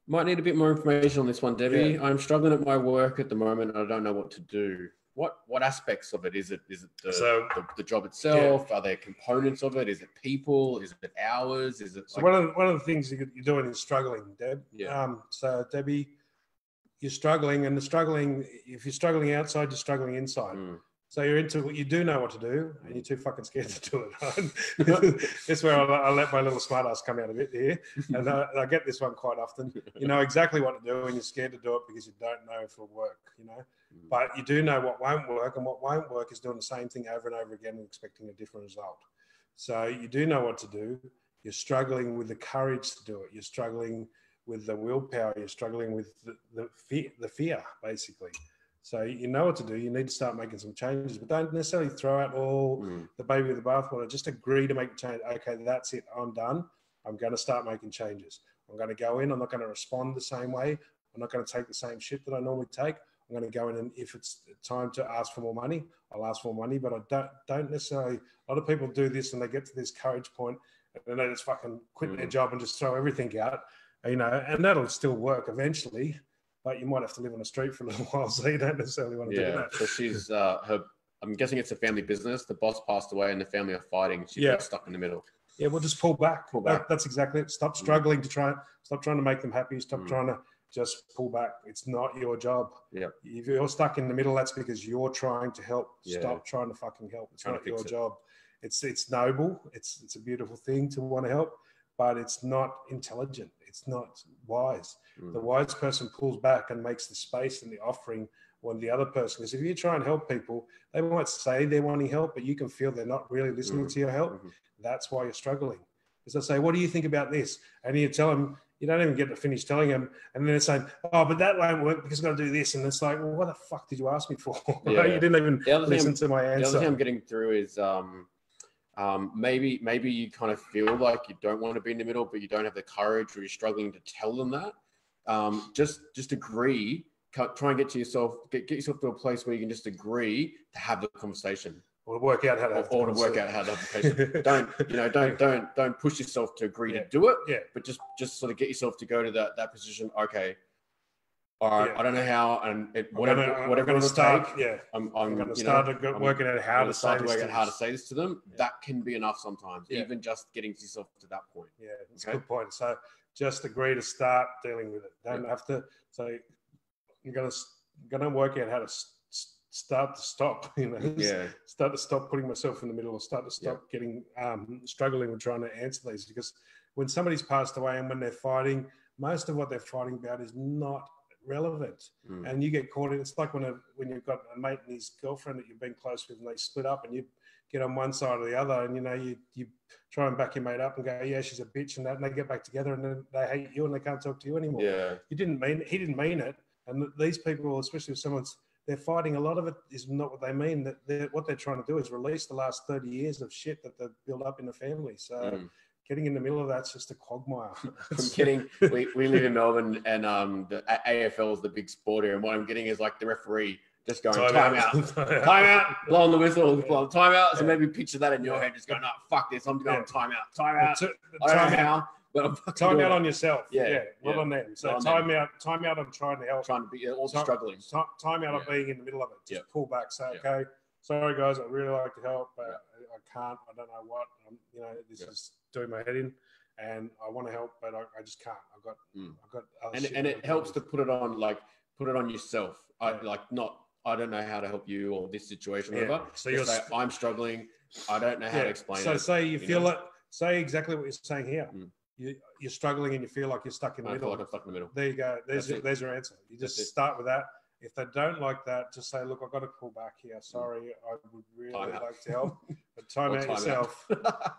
might need a bit more information on this one, Debbie. Yeah. I'm struggling at my work at the moment. And I don't know what to do. What aspects of it? Is it the job itself? Yeah. Are there components of it? Is it people? Is it hours? Is it one of the things you're doing is struggling, Deb. Yeah. So Debbie, you're struggling, and if you're struggling outside, you're struggling inside. So you do know what to do, and you're too fucking scared to do it. Right? That's where I let my little smart ass come out a bit here, and I get this one quite often. You know exactly what to do, and you're scared to do it because you don't know if it'll work. But you do know what won't work, and what won't work is doing the same thing over and over again and expecting a different result. So you do know what to do. You're struggling with the courage to do it. You're struggling with the willpower. You're struggling with the fear, basically. So you know what to do. You need to start making some changes, but don't necessarily throw out all the baby with the bathwater. Just agree to make a change. Okay, that's it. I'm done. I'm going to start making changes. I'm going to go in. I'm not going to respond the same way. I'm not going to take the same shit that I normally take. I'm going to go in, and if it's time to ask for more money, I'll ask for more money. But I don't necessarily. A lot of people do this, and they get to this courage point, and then they just fucking quit their job and just throw everything out. And that'll still work eventually. But you might have to live on the street for a little while, so you don't necessarily want to do that. So she's I'm guessing it's a family business. The boss passed away, and the family are fighting. She got stuck in the middle. Yeah, we'll just pull back. That's exactly it. Stop struggling stop trying to make them happy. Stop trying to just pull back. It's not your job. Yeah. If you're stuck in the middle, that's because you're trying to help. Yeah. Stop trying to fucking help. It's not your it. job. It's noble. It's a beautiful thing to want to help, but it's not intelligent. It's not wise. The wise person pulls back and makes the space and the offering on the other person. Because if you try and help people, they might say they're wanting help, but you can feel they're not really listening to your help. That's why you're struggling. Because they say, what do you think about this? And you tell them, you don't even get to finish telling them. And then they're saying, oh, but that won't work because I've got to do this. And it's like, well, what the fuck did you ask me for? Yeah. You didn't even listen to my answer. The other thing I'm getting through is maybe you kind of feel like you don't want to be in the middle, but you don't have the courage, or you're struggling to tell them that. Just agree. Try and get yourself to a place where you can just agree to have the conversation. Or to work out how to have the conversation. Don't push yourself to agree to do it. Yeah. But just sort of get yourself to go to that position. Okay. All right. Yeah. I don't know how, and whatever it'll take. Yeah. I'm going to start working out how to say this to them. Yeah. That can be enough sometimes. Yeah. Even just getting yourself to that point. Yeah, that's a good point. So just agree to start dealing with it. Don't have to. So you're going to work out how to start to stop, start to stop putting myself in the middle, or start to stop getting struggling with trying to answer these. Because when somebody's passed away and when they're fighting, most of what they're fighting about is not relevant. And you get caught in, it's like when you've got a mate and his girlfriend that you've been close with and they split up, and you get on one side or the other, and you try and back your mate up and go, yeah, she's a bitch and that, and they get back together and then they hate you and they can't talk to you anymore. He didn't mean it. And these people, especially if they're fighting, a lot of it is not what they mean. That what they're trying to do is release the last 30 years of shit that they've built up in the family. So getting in the middle of that's just a quagmire. I'm kidding. We live in Melbourne, and the AFL is the big sport here. And what I'm getting is like the referee just going, time out, blowing the whistle, time out. So maybe picture that in your head, just going, no, fuck this, I'm going time out. I don't know how. But time out on yourself, not on them. So time out on trying to help. Trying to be also struggling. Time out on being in the middle of it. Just pull back. Say, okay, sorry guys, I'd really like to help, but I can't. I don't know what. This is doing my head in, and I want to help, but I just can't. I've got other shit. And it helps to put it on yourself. I don't know how to help you or this situation, whatever. So you're say, I'm struggling. I don't know how to explain it. So say you feel it. Say exactly what you're saying here. You're struggling and you feel like you're stuck in the middle. I feel like I'm stuck in the middle. There you go. There's your answer. You just start with that. If they don't like that, just say, look, I've got to pull back here. Sorry, I would really like to help. But time out yourself.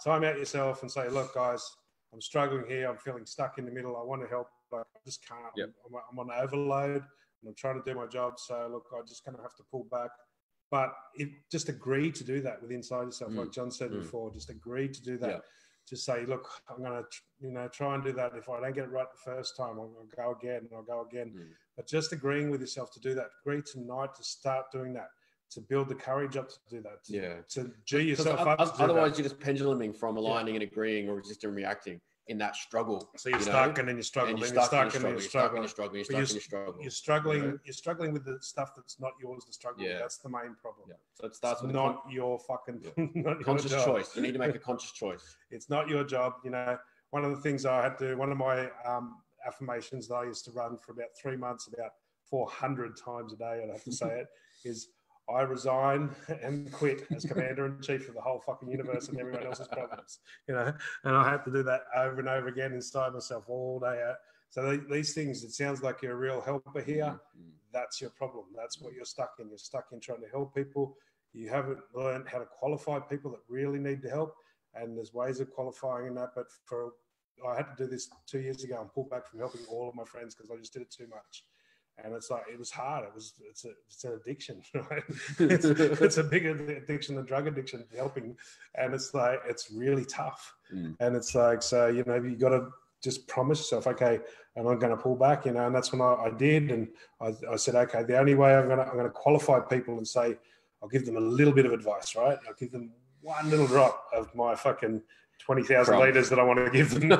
Time out yourself and say, look, guys, I'm struggling here. I'm feeling stuck in the middle. I want to help, but I just can't. I'm on overload and I'm trying to do my job. So, look, I'm just going to have to pull back. But just agree to do that with inside yourself. Like John said before, just agree to do that. Yeah. Just say, look, I'm going to, try and do that. If I don't get it right the first time, I'll go again and I'll go again. But just agreeing with yourself to do that. Agree tonight to start doing that, to build the courage up to do that, to G yourself up. Otherwise, you're just penduluming from aligning and agreeing or resisting and reacting in that struggle. So you're stuck and then you struggle. And you're stuck and then you struggle. You're struggling with the stuff that's not yours to struggle with. That's the main problem. Yeah. So it starts with not your fucking conscious choice. You need to make a conscious choice. It's not your job. One of the things I had to, one of my affirmations that I used to run for about 3 months, about 400 times a day, I'd have to say it, is I resign and quit as commander-in-chief of the whole fucking universe and everyone else's problems, and I had to do that over and over again inside myself all day. So these things, it sounds like you're a real helper here. That's your problem. That's what you're stuck in. You're stuck in trying to help people. You haven't learned how to qualify people that really need the help. And there's ways of qualifying in that. But I had to do this 2 years ago and pull back from helping all of my friends because I just did it too much. And it's like, it was hard. It's an addiction, right? It's a bigger addiction than drug addiction, helping. And it's like, it's really tough. And it's like, so, you got to just promise yourself, okay, and I'm going to pull back, and that's when I did. And I said, okay, the only way I'm going to qualify people and say, I'll give them a little bit of advice, right? I'll give them one little drop of my fucking 20,000 litres that I want to give them.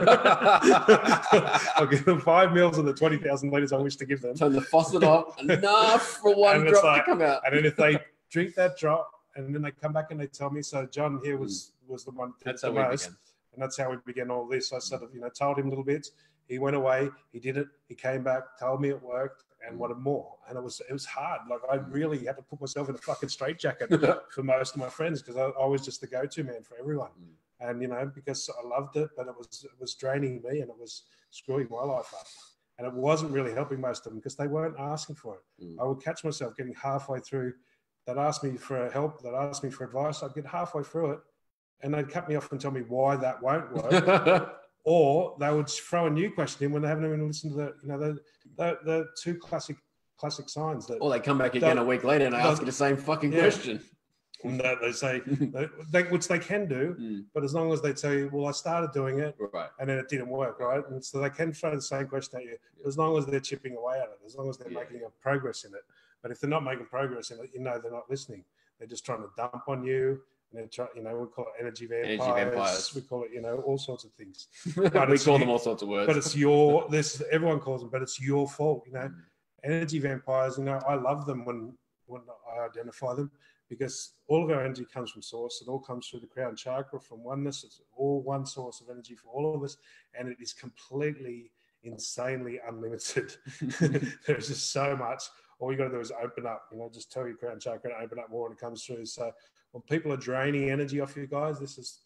I'll give them 5 mils of the 20,000 litres I wish to give them. Turn the faucet off, enough for one drop to come out. And then if they drink that drop and then they come back and they tell me, so John here was the one that did the most. And that's how we began all this. I sort of, told him little bits. He went away, he did it, he came back, told me it worked, and wanted more. And it was hard. Like, I really had to put myself in a fucking straitjacket for most of my friends, because I was just the go-to man for everyone. And, you know, because I loved it, but it was draining me, and it was screwing my life up. And it wasn't really helping most of them, because they weren't asking for it. I would catch myself getting halfway through. They'd ask me for help. They'd ask me for advice. I'd get halfway through it, and they'd cut me off and tell me why that won't work. Or they would throw a new question in when they haven't even listened to the two classic signs. That, or they come back again a week later and they ask you the same fucking question. And they say, which they can do, but as long as they tell you, well, I started doing it, and then it didn't work, right? And so they can throw the same question at you, as long as they're chipping away at it, as long as they're making a progress in it. But if they're not making progress in it, you know they're not listening. They're just trying to dump on you. And they're trying, you know, we call it energy vampires. We call it, you know, all sorts of things. But we call them all sorts of words. But it's everyone calls them, but it's your fault, you know. Energy vampires, you know, I love them when I identify them, because all of our energy comes from source. It all comes through the crown chakra, from oneness. It's all one source of energy for all of us, and it is completely, insanely unlimited. There's just so much. All you got to do is open up, you know, just tell your crown chakra to open up more when it comes through. So when people are draining energy off you guys,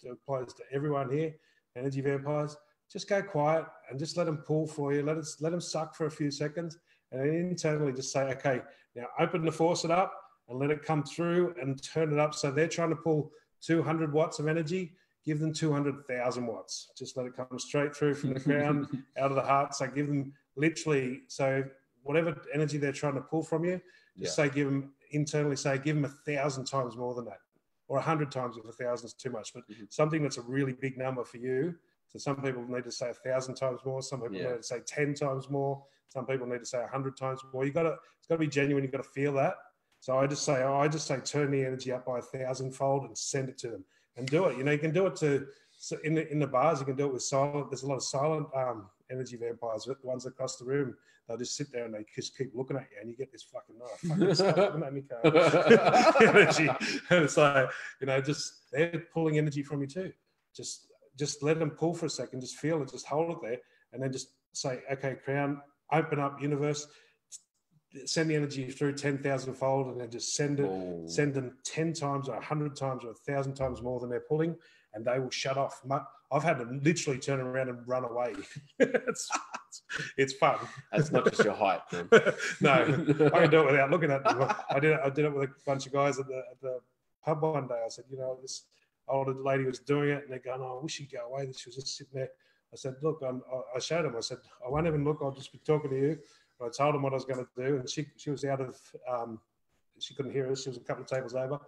applies to everyone here, energy vampires, just go quiet and just let them pull for you. Let them suck for a few seconds, and then internally just say, okay, now open the faucet up and let it come through and turn it up. So they're trying to pull 200 watts of energy, give them 200,000 watts. Just let it come straight through from the crown out of the heart. So give them literally, so whatever energy they're trying to pull from you, just give them 1,000 times more than that, or 100 times if 1,000 is too much, but something that's a really big number for you. So some people need to say 1,000 times more. Some people need to say 10 times more. Some people need to say 100 times more. It's got to be genuine. You've got to feel that. So I just say, turn the energy up by 1,000-fold and send it to them, and do it. You know, you can do it in the bars. You can do it with silent. There's a lot of silent energy vampires. The ones across the room, they'll just sit there and they just keep looking at you, and you get this fucking stop looking at me, energy. And it's like, you know, just they're pulling energy from you too. Just let them pull for a second. Just feel it. Just hold it there, and then just say, okay, crown, open up, universe. Send the energy through 10,000-fold, and then just send them 10 times or 100 times or 1,000 times more than they're pulling, and they will shut off. I've had them literally turn around and run away. It's fun. That's not just your height, man. No, I can do it without looking at them. I did it with a bunch of guys at the pub one day. I said, you know, this older lady was doing it, and they're going, oh, I wish she'd go away. And she was just sitting there. I said, look, I showed them. I said, I won't even look. I'll just be talking to you. I told them what I was going to do, and she was out of, she couldn't hear us. She was a couple of tables over.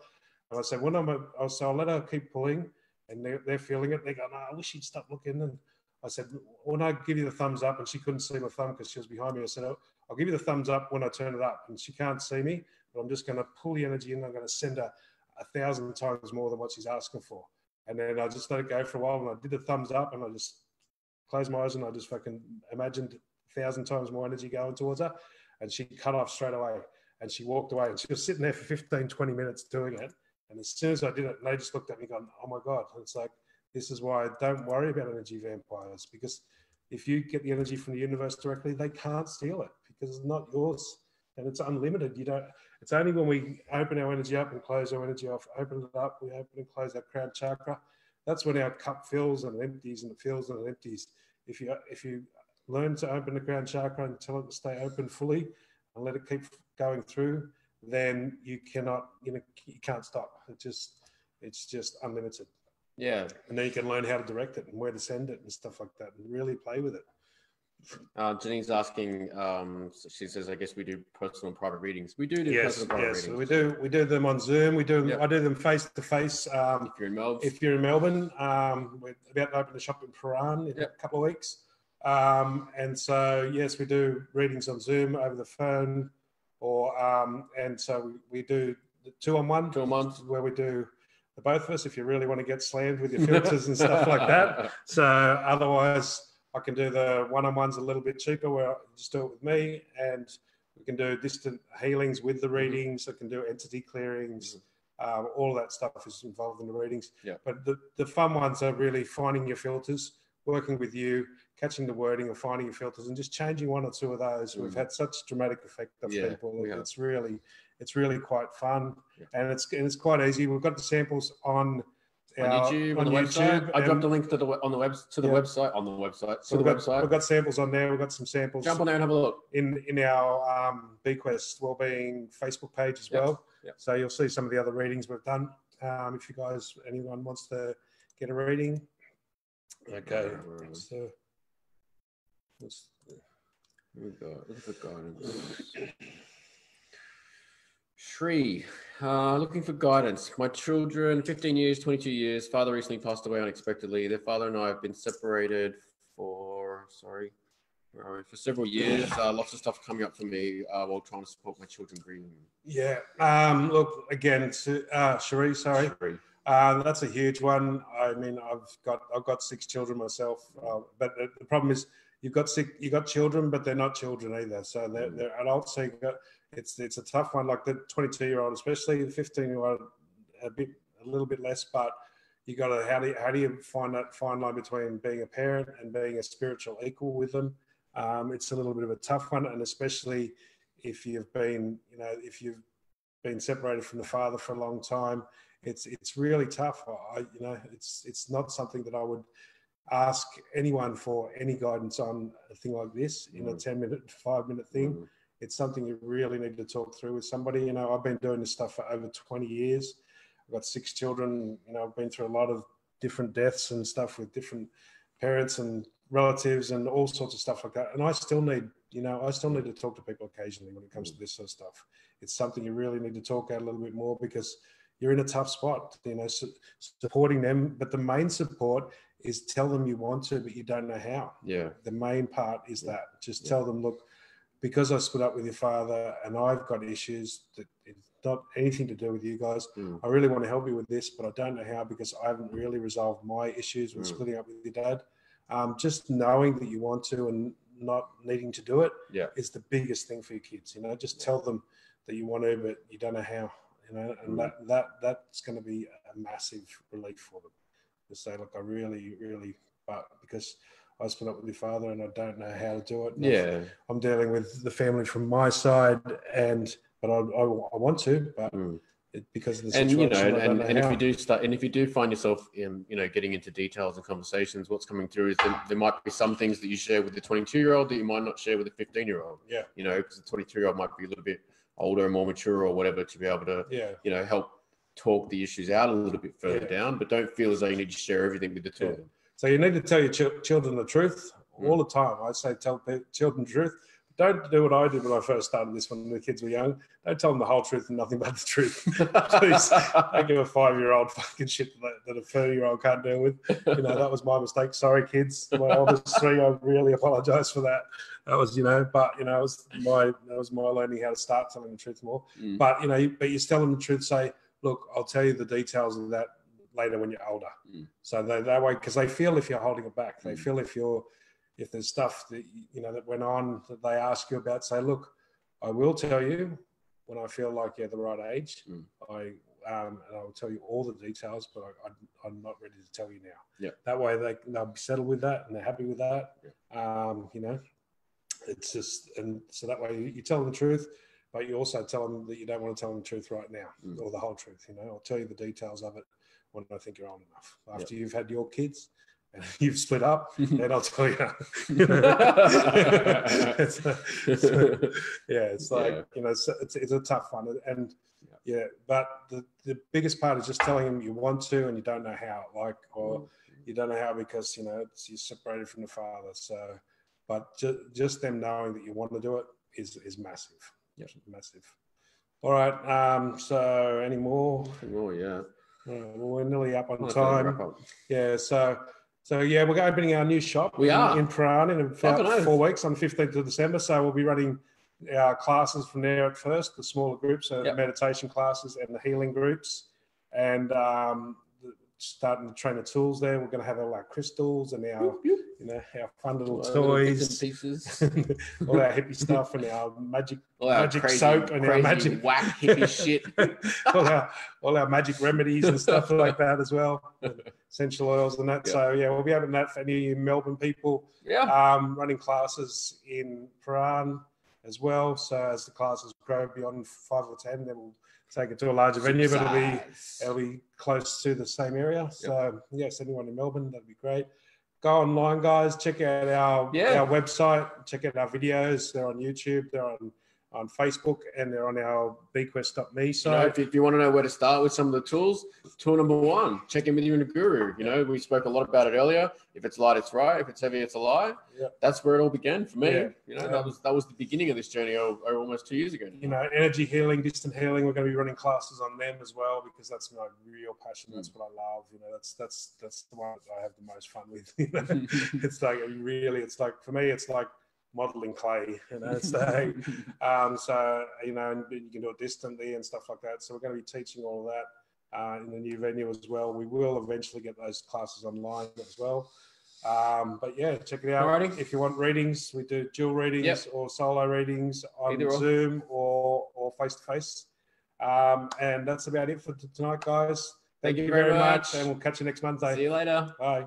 And I said, I'll let her keep pulling, and they're feeling it. They go, no, I wish she'd stop looking. And I said, when I give you the thumbs up, and she couldn't see my thumb because she was behind me. I said, I'll give you the thumbs up when I turn it up, and she can't see me, but I'm just going to pull the energy in. I'm going to send her 1,000 times more than what she's asking for. And then I just let it go for a while, and I did the thumbs up, and I just closed my eyes, and I just fucking imagined 1,000 times more energy going towards her, and she cut off straight away, and she walked away, and she was sitting there for 15-20 minutes doing it. And as soon as I did it, they just looked at me going, oh my God. And it's like, this is why I don't worry about energy vampires, because if you get the energy from the universe directly, they can't steal it because it's not yours, and it's unlimited. It's only when we open our energy up and close our energy off, open it up, we open and close our crown chakra. That's when our cup fills and empties, and it fills and it empties. If you learn to open the crown chakra and tell it to stay open fully and let it keep going through, then you can't stop. It's just unlimited. Yeah. And then you can learn how to direct it and where to send it and stuff like that, and really play with it. Janine's asking, she says, I guess we do personal and private readings. We do personal and private readings. We do them on Zoom. I do them face to face. If you're in Melbourne, we're about to open a shop in Prahran in a couple of weeks. And so, yes, we do readings on Zoom, over the phone, and so we do the 2-on-1, where we do the both of us, if you really want to get slammed with your filters and stuff like that. So otherwise, I can do the 1-on-ones a little bit cheaper, where I just do it with me, and we can do distant healings with the readings. I can do entity clearings. All of that stuff is involved in the readings. Yeah. But the fun ones are really finding your filters, working with you, catching the wording or finding your filters and just changing one or two of those. We've had such dramatic effect on people. It's really quite fun, and it's quite easy. We've got the samples on YouTube, on the website. I dropped a link to the website. We've got samples on there. We've got some samples. Jump on there and have a look. In our BQuest Wellbeing Facebook page as well. Yep. So you'll see some of the other readings we've done. If you guys, anyone wants to get a reading. Okay. So we've got look for guidance. Shri, looking for guidance. My children, 15 years, 22 years. Father recently passed away unexpectedly. Their father and I have been separated for several years. Lots of stuff coming up for me while trying to support my children grieving. Yeah. Look, again, Shri, sorry. Shri. That's a huge one. I mean, I've got 6 children myself, but the problem is you've got children, but they're not children either. So they're adults. So it's a tough one. Like the 22-year-old, especially the 15-year-old, a little bit less. But you got to how do you find that fine line between being a parent and being a spiritual equal with them? It's a little bit of a tough one, and especially if you've been separated from the father for a long time. It's really tough. It's not something that I would ask anyone for any guidance on a thing like this in a 10-minute, 5-minute thing. It's something you really need to talk through with somebody. I've been doing this stuff for over 20 years. I've got 6 children. I've been through a lot of different deaths and stuff with different parents and relatives and all sorts of stuff like that. And I still need to talk to people occasionally when it comes to this sort of stuff. It's something you really need to talk out a little bit more because you're in a tough spot, supporting them. But the main support is tell them you want to, but you don't know how. Yeah. The main part is that. Just tell them, look, because I split up with your father and I've got issues that it's not anything to do with you guys. I really want to help you with this, but I don't know how because I haven't really resolved my issues with splitting up with your dad. Just knowing that you want to and not needing to do it is the biggest thing for your kids. Just tell them that you want to, but you don't know how. And that's going to be a massive relief for them to say, look, I really, really, but because I split up with your father and I don't know how to do it. Yeah, I'm dealing with the family from my side, but I want to, but because of the situation. And if you do find yourself in, getting into details and conversations, what's coming through is there might be some things that you share with the 22-year-old that you might not share with the 15-year-old. Yeah, because the 22-year-old might be a little bit older and more mature or whatever to be able to, help talk the issues out a little bit further down, but don't feel as though you need to share everything with the two of them. So you need to tell your children the truth all the time. I say tell children the truth. Don't do what I did when I first started this when the kids were young. Don't tell them the whole truth and nothing but the truth. Please don't give a 5-year-old fucking shit that a 30-year-old can't deal with. That was my mistake. Sorry, kids. My oldest 3, I really apologise for that. That was, but it was my learning how to start telling the truth more. But but you tell them the truth. Say, look, I'll tell you the details of that later when you're older. So that way, because they feel if you're holding it back, they feel if there's stuff that that went on that they ask you about, say, look, I will tell you when I feel like you're the right age. And I will tell you all the details, but I'm not ready to tell you now. Yeah. That way they'll be settled with that and they're happy with that. Yeah. It's just, and so that way you tell them the truth, but you also tell them that you don't want to tell them the truth right now or the whole truth. I'll tell you the details of it when I think you're old enough. After you've had your kids and you've split up, then I'll tell you. It's like, it's a tough one. And but the biggest part is just telling them you want to and you don't know how, or you don't know how because, you're separated from the father. So, but just them knowing that you want to do it is massive. Yeah. Massive. All right. So any more? Yeah. Well, we're nearly up on time. Yeah. So we're opening our new shop. We are in Prahran in about 4 weeks on 15th of December. So we'll be running our classes from there at first, the smaller groups, the meditation classes and the healing groups. And starting to train the tools there. We're going to have all our crystals and our, our fun little toys, pieces, all our hippie stuff, and our magic crazy, soap and our magic whack hippie shit, all our magic remedies and stuff like that as well, and essential oils and that. So we'll be having that for any of you Melbourne people. Running classes in Prahran as well. So as the classes grow beyond 5 or 10, then we'll take it to a larger venue, but it'll be close to the same area. So yes, anyone in Melbourne, that'd be great. Go online, guys. Check out our website. Check out our videos. They're on YouTube. They're on Facebook, and they're on our bequest.me site. If you want to know where to start with some of the tools, tool number 1, check in with your guru. We spoke a lot about it earlier. If it's light, it's right. If it's heavy, it's a lie. That's where it all began for me. That was the beginning of this journey almost 2 years ago. Energy healing, distant healing. We're going to be running classes on them as well, because that's my real passion. That's what I love. That's the one that I have the most fun with. It's like for me, it's like modeling clay, so and you can do it distantly and stuff like that. So we're going to be teaching all of that in the new venue as well. We will eventually get those classes online as well. But check it out. Alrighty. If you want readings, we do dual readings or solo readings on Zoom or face to face. And that's about it for tonight, guys. Thank you very much, and we'll catch you next Monday. See you later. Bye.